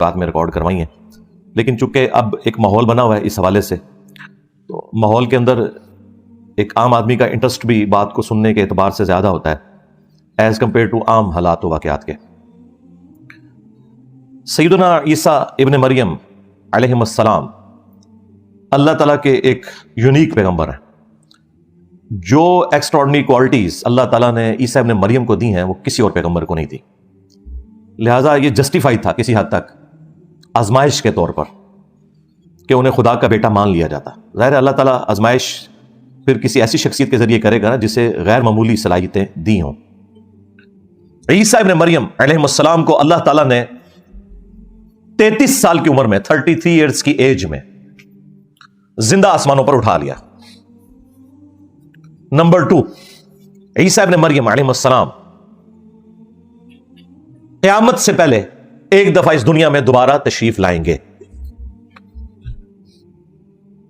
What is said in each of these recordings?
بات میں ریکارڈ کروائی ہیں، لیکن چونکہ اب ایک ماحول بنا ہوا ہے اس حوالے سے، تو ماحول کے اندر ایک عام آدمی کا انٹرسٹ بھی بات کو سننے کے اعتبار سے زیادہ ہوتا ہے ایز کمپیئر ٹو عام حالات و واقعات کے۔ سیدنا عیسیٰ ابن مریم علیہ السلام اللہ تعالیٰ کے ایک یونیک پیغمبر ہیں۔ جو ایکسٹراڈنری کوالٹیز اللہ تعالیٰ نے عیسیٰ ابن مریم کو دی ہیں وہ کسی اور پیغمبر کو نہیں دی، لہٰذا یہ جسٹیفائی تھا کسی حد تک آزمائش کے طور پر کہ انہیں خدا کا بیٹا مان لیا جاتا۔ ظاہر ہے اللہ تعالیٰ آزمائش پھر کسی ایسی شخصیت کے ذریعے کرے گا نا جسے غیر معمولی صلاحیتیں دی ہوں۔ عیسیٰ ابن مریم علیہ السلام کو اللہ تعالیٰ نے 33 سال کی عمر میں 33 ایئرز کی ایج میں زندہ آسمانوں پر اٹھا لیا۔ نمبر 2، عیسیٰ ابن مریم علیہ السلام قیامت سے پہلے ایک دفعہ اس دنیا میں دوبارہ تشریف لائیں گے۔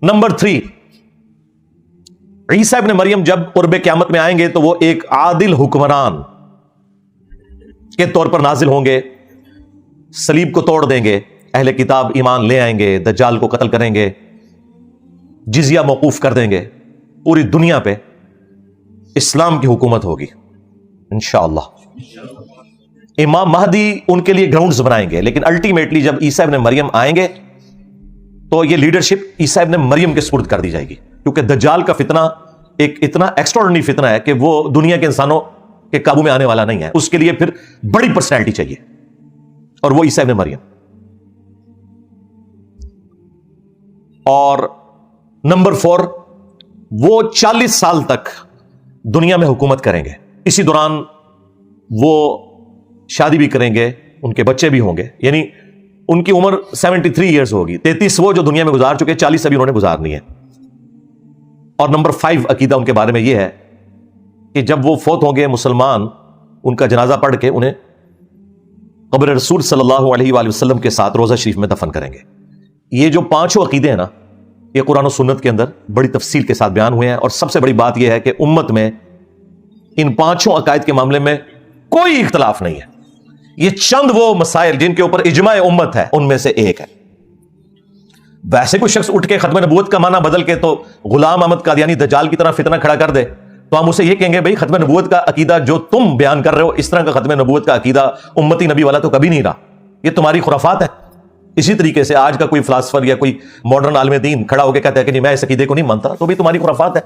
نمبر 3، عیسیٰ ابن مریم جب قرب قیامت میں آئیں گے تو وہ ایک عادل حکمران کے طور پر نازل ہوں گے، صلیب کو توڑ دیں گے، اہل کتاب ایمان لے آئیں گے، دجال کو قتل کریں گے، جزیہ موقوف کر دیں گے، پوری دنیا پہ اسلام کی حکومت ہوگی انشاءاللہ۔ امام مہدی ان کے لیے گراؤنڈز بنائیں گے، لیکن الٹیمیٹلی جب عیسیٰ ابن مریم آئیں گے تو یہ لیڈرشپ عیسیٰ ابن مریم کے سپرد کر دی جائے گی، کیونکہ دجال کا فتنہ ایک اتنا ایکسٹراڈنری فتنہ ہے کہ وہ دنیا کے انسانوں کے قابو میں آنے والا نہیں ہے، اس کے لیے پھر بڑی پرسنالٹی چاہیے، اور وہ عیسیٰ ابن مریم۔ اور نمبر 4، وہ 40 سال تک دنیا میں حکومت کریں گے، اسی دوران وہ شادی بھی کریں گے، ان کے بچے بھی ہوں گے، یعنی ان کی عمر 73 ایئرز ہوگی، 33 وہ جو دنیا میں گزار چکے، 40 ابھی انہوں نے گزارنی ہے۔ اور نمبر 5 عقیدہ ان کے بارے میں یہ ہے کہ جب وہ فوت ہوں گے مسلمان ان کا جنازہ پڑھ کے انہیں قبر رسول صلی اللہ علیہ وآلہ وسلم کے ساتھ روضہ شریف میں دفن کریں گے۔ یہ جو 5 عقیدے ہیں نا، یہ قرآن و سنت کے اندر بڑی تفصیل کے ساتھ بیان ہوئے ہیں، اور سب سے بڑی بات یہ ہے کہ امت میں ان 5 عقائد کے معاملے میں کوئی اختلاف نہیں ہے۔ یہ چند وہ مسائل جن کے اوپر اجماع امت ہے ان میں سے ایک ہے۔ ویسے کوئی شخص اٹھ کے ختم نبوت کا معنی بدل کے تو غلام احمد قادیانی دجال کی طرح فتنہ کھڑا کر دے تو ہم اسے یہ کہیں گے بھائی ختم نبوت کا عقیدہ جو تم بیان کر رہے ہو، اس طرح کا ختم نبوت کا عقیدہ امتی نبی والا تو کبھی نہیں رہا، یہ تمہاری خرافات ہے۔ اسی طریقے سے آج کا کوئی فلاسفر یا کوئی ماڈرن عالم دین کھڑا ہو کے کہتا ہے کہ نہیں میں اس عقیدے کو نہیں مانتا، تو بھی تمہاری خرافات ہے۔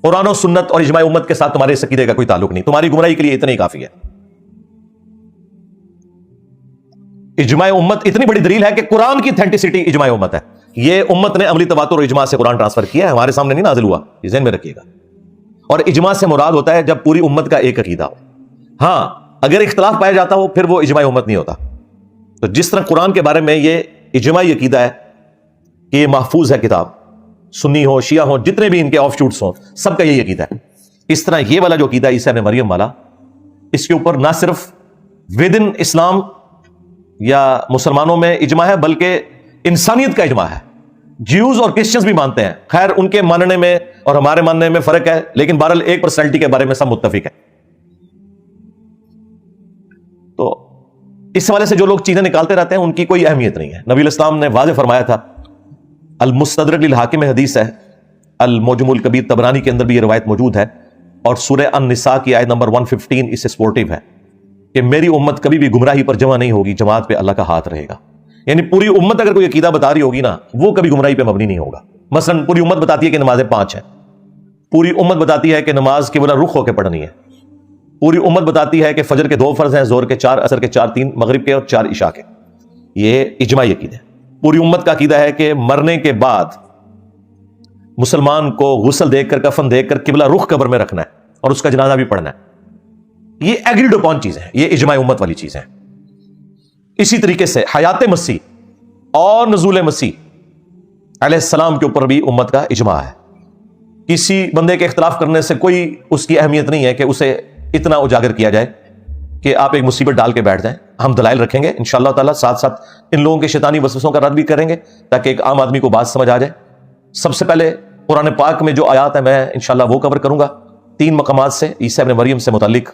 قرآن و سنت اور اجماع امت کے ساتھ تمہارے اس عقیدے کا کوئی تعلق نہیں، تمہاری گمراہی کے لیے اتنا ہی کافی ہے۔ اجماع امت اتنی بڑی دلیل ہے کہ قرآن کی اتھینٹسٹی اجماع امت ہے۔ یہ امت نے عملی تواتر اور اجماع سے قرآن ٹرانسفر کیا ہے، ہمارے سامنے نہیں نازل ہوا، یہ ذہن میں رکھیے گا۔ اور اجماع سے مراد ہوتا ہے جب پوری امت کا ایک عقیدہ ہو۔ ہاں اگر اختلاف پایا جاتا ہو پھر وہ اجماع امت نہیں ہوتا۔ تو جس طرح قرآن کے بارے میں یہ اجماعی عقیدہ ہے کہ یہ محفوظ ہے کتاب، سنی ہو شیعہ ہو جتنے بھی ان کے آف شوٹس ہوں سب کا یہی عقیدہ ہے، اس طرح یہ والا جو عقیدہ عیسیٰ ابن مریم والا، اس کے اوپر نہ صرف ود ان اسلام یا مسلمانوں میں اجماع ہے بلکہ انسانیت کا اجماع ہے۔ جیوز اور کرسچنز بھی مانتے ہیں، خیر ان کے ماننے میں اور ہمارے ماننے میں فرق ہے، لیکن بہرحال ایک پرسنالٹی کے بارے میں سب متفق ہیں۔ تو اس حوالے سے جو لوگ چیزیں نکالتے رہتے ہیں ان کی کوئی اہمیت نہیں ہے۔ نبی الاسلام نے واضح فرمایا تھا، المستدرک للحاکم حدیث ہے، المعجم الکبیر طبرانی کے اندر بھی یہ روایت موجود ہے، اور سورہ النساء کی آیت نمبر 115 اس سے سپورٹیو ہے کہ میری امت کبھی بھی گمراہی پر جمع نہیں ہوگی، جماعت پہ اللہ کا ہاتھ رہے گا۔ یعنی پوری امت اگر کوئی عقیدہ بتا رہی ہوگی نا وہ کبھی گمراہی پہ مبنی نہیں ہوگا۔ مثلا پوری امت بتاتی ہے کہ نمازیں 5 ہیں، پوری امت بتاتی ہے کہ نماز کے بلا رخ ہو کے پڑھنی ہے، پوری امت بتاتی ہے کہ فجر کے 2 فرض ہیں، ظہر کے 4، عصر کے 4، 3 مغرب کے اور 4 عشاء کے، یہ اجماعی عقیدہ ہے۔ پوری امت کا عقیدہ ہے کہ مرنے کے بعد مسلمان کو غسل دیکھ کر کفن دیکھ کر قبلہ رخ قبر میں رکھنا ہے اور اس کا جنازہ بھی پڑھنا ہے، یہ ایگریڈ اپون چیزیں ہیں، یہ اجماع امت والی چیزیں ہیں۔ اسی طریقے سے حیات مسیح اور نزول مسیح علیہ السلام کے اوپر بھی امت کا اجماع ہے۔ کسی بندے کے اختلاف کرنے سے کوئی اس کی اہمیت نہیں ہے کہ اسے اتنا اجاگر کیا جائے کہ آپ ایک مصیبت ڈال کے بیٹھ جائیں۔ ہم دلائل رکھیں گے انشاءاللہ تعالیٰ، ساتھ ساتھ ان لوگوں کے شیطانی وسوسوں کا رد بھی کریں گے تاکہ ایک عام آدمی کو بات سمجھ آ جائے۔ سب سے پہلے قرآن پاک میں جو آیات ہیں میں انشاءاللہ وہ کور کروں گا، 3 مقامات سے عیسیٰ ابن مریم سے متعلق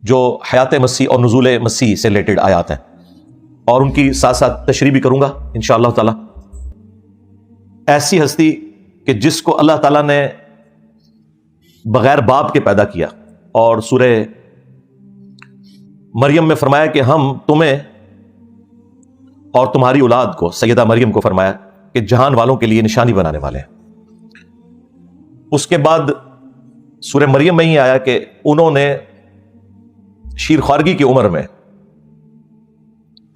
جو حیات مسیح اور نزول مسیح سے ریلیٹڈ آیات ہیں۔ اور ان کی ساتھ ساتھ تشریح بھی کروں گا انشاءاللہ تعالی. ایسی ہستی کہ جس کو اللہ تعالیٰ نے بغیر باپ کے پیدا کیا، اور سورہ مریم میں فرمایا کہ ہم تمہیں اور تمہاری اولاد کو، سیدہ مریم کو فرمایا کہ جہان والوں کے لیے نشانی بنانے والے ہیں. اس کے بعد سورہ مریم میں ہی آیا کہ انہوں نے شیر خوارگی کی عمر میں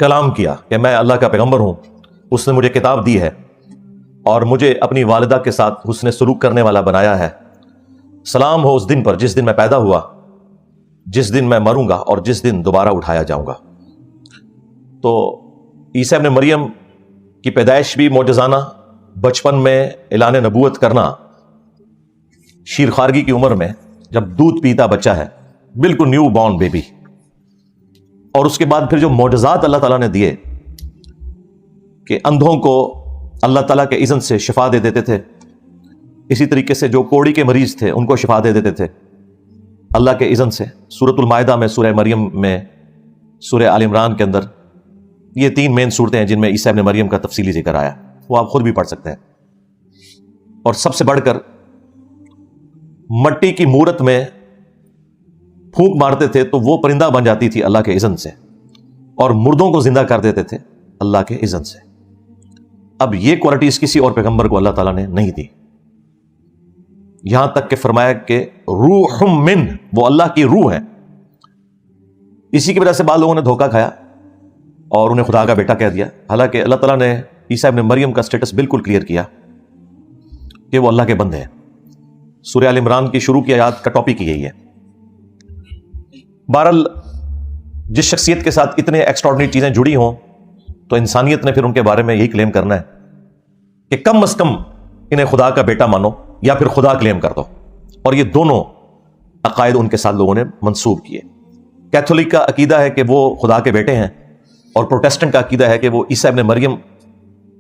کلام کیا کہ میں اللہ کا پیغمبر ہوں، اس نے مجھے کتاب دی ہے اور مجھے اپنی والدہ کے ساتھ حسن سلوک کرنے والا بنایا ہے. سلام ہو اس دن پر جس دن میں پیدا ہوا، جس دن میں مروں گا اور جس دن دوبارہ اٹھایا جاؤں گا. تو عیسیٰ ابن مریم کی پیدائش بھی معجزانہ، بچپن میں اعلان نبوت کرنا، شیر خوارگی کی عمر میں جب دودھ پیتا بچہ ہے، بالکل نیو بورن بیبی. اور اس کے بعد پھر جو معجزات اللہ تعالیٰ نے دیے کہ اندھوں کو اللہ تعالیٰ کے اذن سے شفا دے دیتے تھے، اسی طریقے سے جو کوڑی کے مریض تھے ان کو شفا دے دیتے تھے اللہ کے اذن سے. سورۃ المائدہ میں، سورہ مریم میں، سورہ آل عمران کے اندر یہ 3 مین صورتیں ہیں جن میں عیسیٰ ابن مریم کا تفصیلی ذکر آیا، وہ آپ خود بھی پڑھ سکتے ہیں. اور سب سے بڑھ کر مٹی کی مورت میں پھونک مارتے تھے تو وہ پرندہ بن جاتی تھی اللہ کے اذن سے، اور مردوں کو زندہ کر دیتے تھے اللہ کے اذن سے. اب یہ کوالٹیز کسی اور پیغمبر کو اللہ تعالیٰ نے نہیں دی. یہاں تک کہ فرمایا کہ روح من، وہ اللہ کی روح ہے. اسی کی وجہ سے بعض لوگوں نے دھوکہ کھایا اور انہیں خدا کا بیٹا کہہ دیا، حالانکہ اللہ تعالیٰ نے عیسیٰ ابن مریم کا سٹیٹس بالکل کلیئر کیا کہ وہ اللہ کے بندے ہیں. سورہ آل عمران کی شروع کی آیات کا ٹاپک یہی ہے. بہرحال جس شخصیت کے ساتھ اتنے ایکسٹراڈنری چیزیں جڑی ہوں تو انسانیت نے پھر ان کے بارے میں یہی کلیم کرنا ہے کہ کم از کم انہیں خدا کا بیٹا مانو یا پھر خدا کلیم کر دو. اور یہ دونوں عقائد ان کے ساتھ لوگوں نے منسوب کیے. کیتھولک کا عقیدہ ہے کہ وہ خدا کے بیٹے ہیں، اور پروٹیسٹنٹ کا عقیدہ ہے کہ وہ عیسیٰ ابن مریم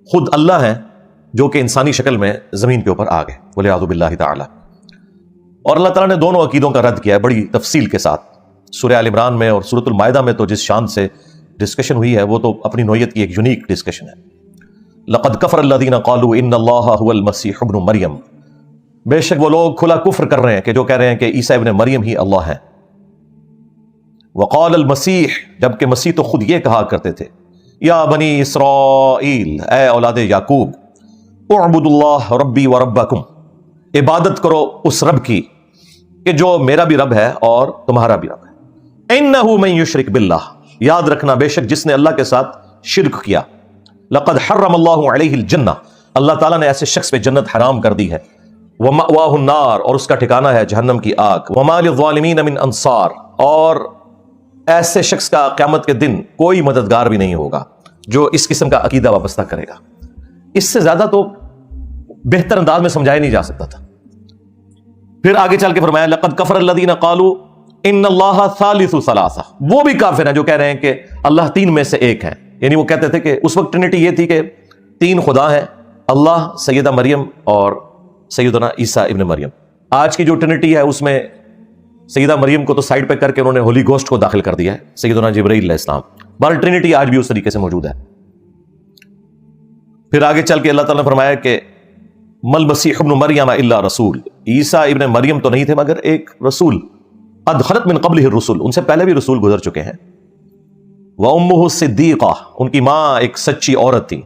خود اللہ ہیں جو کہ انسانی شکل میں زمین کے اوپر آ گئے، والعیاذ باللہ تعالی. اور اللہ تعالیٰ نے دونوں عقیدوں کا رد کیا ہے بڑی تفصیل کے ساتھ. سورہ آل عمران میں اور سورۃ المائدہ میں تو جس شان سے ڈسکشن ہوئی ہے وہ تو اپنی نوعیت کی ایک یونیک ڈسکشن ہے. لقد کفر الذین قالوا ان اللہ هو المسیح ابن مریم، بے شک وہ لوگ کھلا کفر کر رہے ہیں کہ جو کہہ رہے ہیں کہ عیسیٰ ابن مریم ہی اللہ ہے. وقال المسیح، جبکہ مسیح تو خود یہ کہا کرتے تھے، یا بنی اسرائیل، اے اولاد یعقوب، اعبدوا اللہ ربی و ربکم، عبادت کرو اس رب کی کہ جو میرا بھی رب ہے اور تمہارا بھی رب ہے. انہ من یشرک باللہ، یاد رکھنا بے شک جس نے اللہ کے ساتھ شرک کیا، لقد حرم اللہ علیہ الجنہ، اللہ تعالیٰ نے ایسے شخص پہ جنت حرام کر دی ہے. ومأواہ النار، اور اس کا ٹھکانہ ہے جہنم کی آگ. وما للظالمین من انصار، اور ایسے شخص کا قیامت کے دن کوئی مددگار بھی نہیں ہوگا جو اس قسم کا عقیدہ وابستہ کرے گا. اس سے زیادہ تو بہتر انداز میں سمجھایا نہیں جا سکتا تھا. پھر آگے چل کے فرمایا لقد کفر الذین قالوا ان اللہ ثالث ثلاثہ، وہ بھی کافر ہیں جو کہہ رہے ہیں کہ اللہ 3 میں سے ایک ہے. یعنی وہ کہتے تھے کہ اس وقت ٹرینٹی یہ تھی کہ 3 خدا ہیں، اللہ، سیدہ مریم اور سیدنا عیسیٰ ابن مریم. آج کی جو ٹرینٹی ہے اس میں سیدہ مریم کو تو سائڈ پہ کر کے انہوں نے ہولی گوسٹ کو داخل کر دیا ہے، سیدنا جبرائیل علیہ السلام. بہرحال ٹرینٹی آج بھی اس طریقے سے موجود ہے. پھر آگے چل کے اللہ تعالیٰ نے فرمایا کہ مل مسیح ابن مریم الا رسول، عیسیٰ ابن مریم تو نہیں تھے مگر ایک رسول. قد خلت من قبلہ الرسل، ان سے پہلے بھی رسول گزر چکے ہیں. وامہ صدیقہ، ان کی ماں ایک سچی عورت تھی.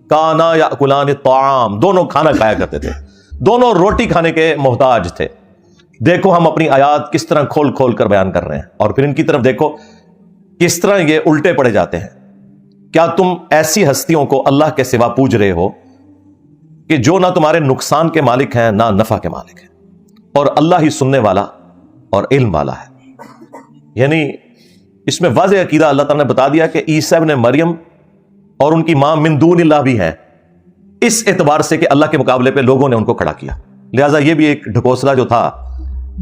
کانا یاکلان الطعام، دونوں کھانا کھایا کرتے تھے، دونوں روٹی کھانے کے محتاج تھے. دیکھو ہم اپنی آیات کس طرح کھول کھول کر بیان کر رہے ہیں، اور پھر ان کی طرف دیکھو کس طرح یہ الٹے پڑے جاتے ہیں. کیا تم ایسی ہستیوں کو اللہ کے سوا پوج رہے ہو کہ جو نہ تمہارے نقصان کے مالک ہیں نہ نفع کے مالک ہیں، اور اللہ ہی سننے والا اور علم والا ہے. یعنی اس میں واضح عقیدہ اللہ تعالیٰ نے بتا دیا کہ عیسیٰ ابن مریم اور ان کی ماں من دون اللہ بھی ہیں، اس اعتبار سے کہ اللہ کے مقابلے پہ لوگوں نے ان کو کھڑا کیا. لہٰذا یہ بھی ایک ڈھکوسلا جو تھا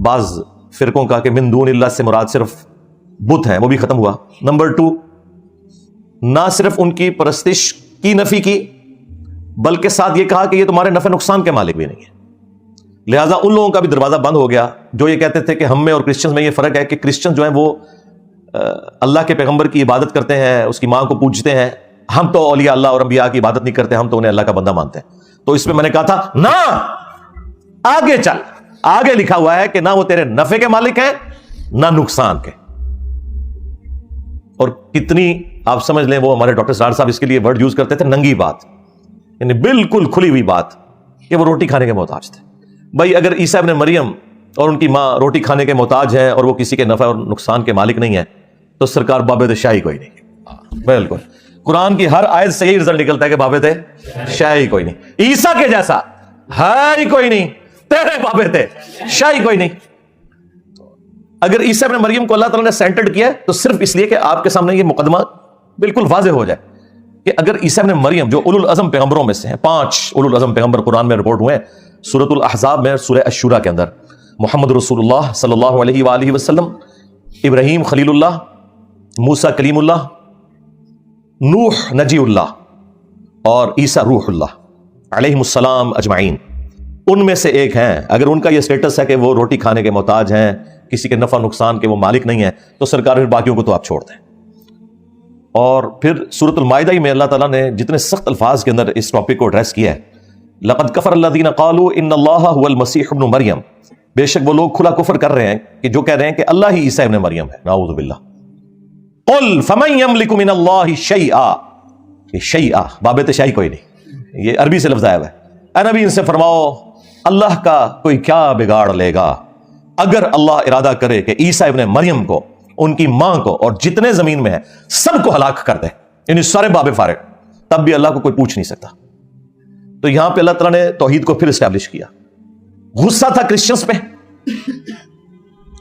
بعض فرقوں کا کہ من دون اللہ سے مراد صرف بت ہیں، وہ بھی ختم ہوا. نمبر 2، نہ صرف ان کی پرستش کی نفی کی بلکہ ساتھ یہ کہا کہ یہ تمہارے نفع نقصان کے مالک بھی نہیں ہے. لہٰذا ان لوگوں کا بھی دروازہ بند ہو گیا جو یہ کہتے تھے کہ ہم میں اور کرسچنز میں یہ فرق ہے کہ کرسچن جو ہیں وہ اللہ کے پیغمبر کی عبادت کرتے ہیں، اس کی ماں کو پوجتے ہیں، ہم تو اولیاء اللہ اور انبیاء کی عبادت نہیں کرتے، ہم تو انہیں اللہ کا بندہ مانتے ہیں. تو اس میں میں نے کہا تھا نہ، آگے چل، آگے لکھا ہوا ہے کہ نہ وہ تیرے نفع کے مالک ہیں نہ نقصان کے. اور کتنی آپ سمجھ لیں، وہ ہمارے ڈاکٹر سرار صاحب اس کے لیے ورڈ یوز کرتے تھے، ننگی بات، یعنی بالکل کھلی ہوئی بات کہ وہ روٹی کھانے کے محتاج تھے. بھائی اگر عیسیٰ ابن مریم اور ان کی ماں روٹی کھانے کے محتاج ہیں اور وہ کسی کے نفع اور نقصان کے مالک نہیں ہیں تو سرکار بابت شاہی کوئی نہیں. بالکل قرآن کی ہر آیت سے یہی رزلٹ نکلتا ہے کہ بابت شاہی کوئی نہیں. عیسیٰ کے جیسا ہے ہی کوئی نہیں، تیرے بابت شاہی کوئی نہیں. اگر عیسیٰ ابن مریم کو اللہ تعالیٰ نے سینٹرڈ کیا تو صرف اس لیے کہ آپ کے سامنے یہ مقدمہ بالکل واضح ہو جائے کہ اگر عیسیٰ ابن مریم جو اولو العزم پیغمبروں میں سے ہیں، 5 اولو العزم پیغمبر قرآن میں رپورٹ ہوئے ہیں، سورۃ الاحزاب میں، سورہ الشورى کے اندر، محمد رسول اللہ صلی اللہ علیہ وآلہ وسلم، ابراہیم خلیل اللہ، موسیٰ کلیم اللہ، نوح نجی اللہ اور عیسیٰ روح اللہ علیہ السلام اجمعین، ان میں سے ایک ہیں. اگر ان کا یہ سٹیٹس ہے کہ وہ روٹی کھانے کے محتاج ہیں، کسی کے نفع نقصان کے وہ مالک نہیں ہیں، تو سرکار پھر باقیوں کو تو آپ چھوڑ دیں. اور پھر سورۃ المائدہ میں اللہ تعالیٰ نے جتنے سخت الفاظ کے اندر اس ٹاپک کو ایڈریس کیا ہے، لقد کفر الذین قالوا ان اللہ هو المسیح ابن مریم، بے شک وہ لوگ کھلا کفر کر رہے ہیں کہ جو کہہ رہے ہیں کہ اللہ ہی عیسیٰ ابن مریم ہے، نعوذ باللہ. قل فمن یملک من اللہ شیئا، یہ شیئا بابت شیئی کوئی نہیں، یہ عربی سے لفظ آیا ہوا ہے. اے نبی ان سے فرماؤ اللہ کا کوئی کیا بگاڑ لے گا اگر اللہ ارادہ کرے کہ عیسیٰ ابن مریم کو، ان کی ماں کو اور جتنے زمین میں ہیں سب کو ہلاک کر دے، یعنی سارے باب فارغ، تب بھی اللہ کو کوئی پوچھ نہیں سکتا. تو یہاں پہ اللہ تعالیٰ نے توحید کو پھر اسٹیبلش کیا. غصہ تھا کرسچنز پہ،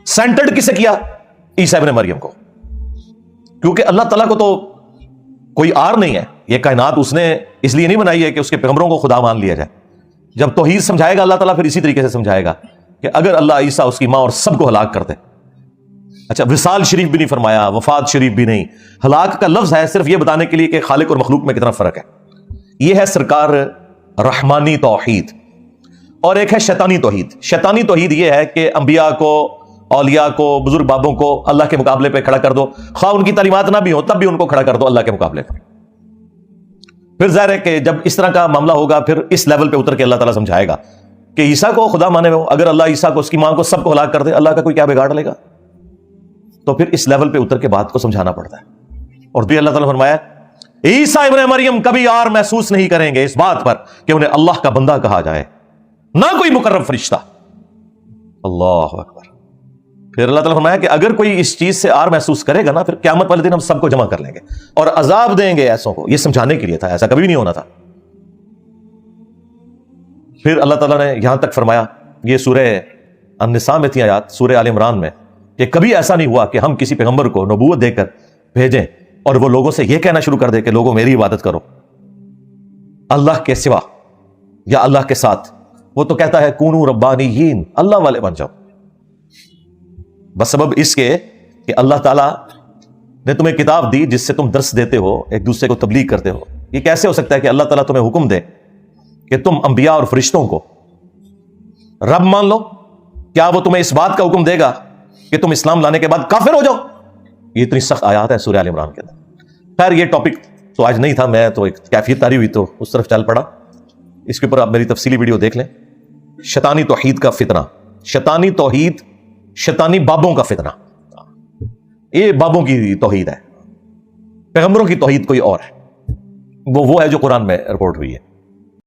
سینٹرڈ کسے کیا؟ عیسیٰ ابن مریم کو، کیونکہ اللہ تعالیٰ کو تو کوئی آر نہیں ہے، یہ کائنات اس نے اس لیے نہیں بنائی ہے کہ اس کے پیغمبروں کو خدا مان لیا جائے. جب توحید سمجھائے گا اللہ تعالیٰ پھر اسی طریقے سے سمجھائے گا کہ اگر اللہ عیسیٰ، اس کی ماں اور سب کو ہلاک کر دے. اچھا، وصال شریف بھی نہیں فرمایا، وفات شریف بھی نہیں، ہلاک کا لفظ ہے صرف یہ بتانے کے لیے کہ خالق اور مخلوق میں کتنا فرق ہے. یہ ہے سرکار رحمانی توحید، اور ایک ہے شیطانی توحید. شیطانی توحید یہ ہے کہ انبیاء کو، اولیاء کو، بزرگ بابوں کو اللہ کے مقابلے پہ کھڑا کر دو، خواہ ان کی تعلیمات نہ بھی ہو تب بھی ان کو کھڑا کر دو اللہ کے مقابلے پہ. پھر ظاہر ہے کہ جب اس طرح کا معاملہ ہوگا پھر اس لیول پہ اتر کے اللہ تعالیٰ سمجھائے گا کہ عیسیٰ کو خدا مانے ہو، اگر اللہ عیسیٰ کو، اس کی ماں کو، سب کو ہلاک کر دے، اللہ کا کوئی کیا بگاڑ لے گا؟ تو پھر اس لیول پہ اتر کے بات کو سمجھانا پڑتا ہے. اور بھی اللہ تعالیٰ نے فرمایا عیسیٰ ابن مریم کبھی آر محسوس نہیں کریں گے اس بات پر کہ انہیں اللہ کا بندہ کہا جائے، نہ کوئی مقرب فرشتہ. اللہ اکبر. پھر اللہ تعالیٰ نے فرمایا کہ اگر کوئی اس چیز سے آر محسوس کرے گا نا، پھر قیامت والے دن ہم سب کو جمع کر لیں گے اور عذاب دیں گے ایسوں کو. یہ سمجھانے کے لیے تھا، ایسا کبھی نہیں ہونا تھا. پھر اللہ تعالیٰ نے یہاں تک فرمایا، یہ سورہ النساء میں تھی آیات، سورہ آل عمران میں، کہ کبھی ایسا نہیں ہوا کہ ہم کسی پیغمبر کو نبوت دے کر بھیجیں اور وہ لوگوں سے یہ کہنا شروع کر دے کہ لوگوں میری عبادت کرو اللہ کے سوا یا اللہ کے ساتھ. وہ تو کہتا ہے کونو ربانیین، اللہ والے بن جاؤ، بس سبب اس کے کہ اللہ تعالیٰ نے تمہیں کتاب دی جس سے تم درس دیتے ہو، ایک دوسرے کو تبلیغ کرتے ہو. یہ کیسے ہو سکتا ہے کہ اللہ تعالیٰ تمہیں حکم دے کہ تم انبیاء اور فرشتوں کو رب مان لو؟ کیا وہ تمہیں اس بات کا حکم دے گا کہ تم اسلام لانے کے بعد کافر ہو جاؤ؟ یہ اتنی سخت آیات ہیں سورہ آل عمران کے اندر. خیر یہ ٹاپک تو آج نہیں تھا، میں تو ایک کیفیت تاری ہوئی تو اس طرف چل پڑا. اس کے اوپر آپ میری تفصیلی ویڈیو دیکھ لیں. شیطانی توحید کا فتنہ، شیطانی توحید، شیطانی بابوں کا فتنہ. یہ بابوں کی توحید ہے، پیغمبروں کی توحید کوئی اور ہے. وہ ہے جو قرآن میں رپورٹ ہوئی ہے.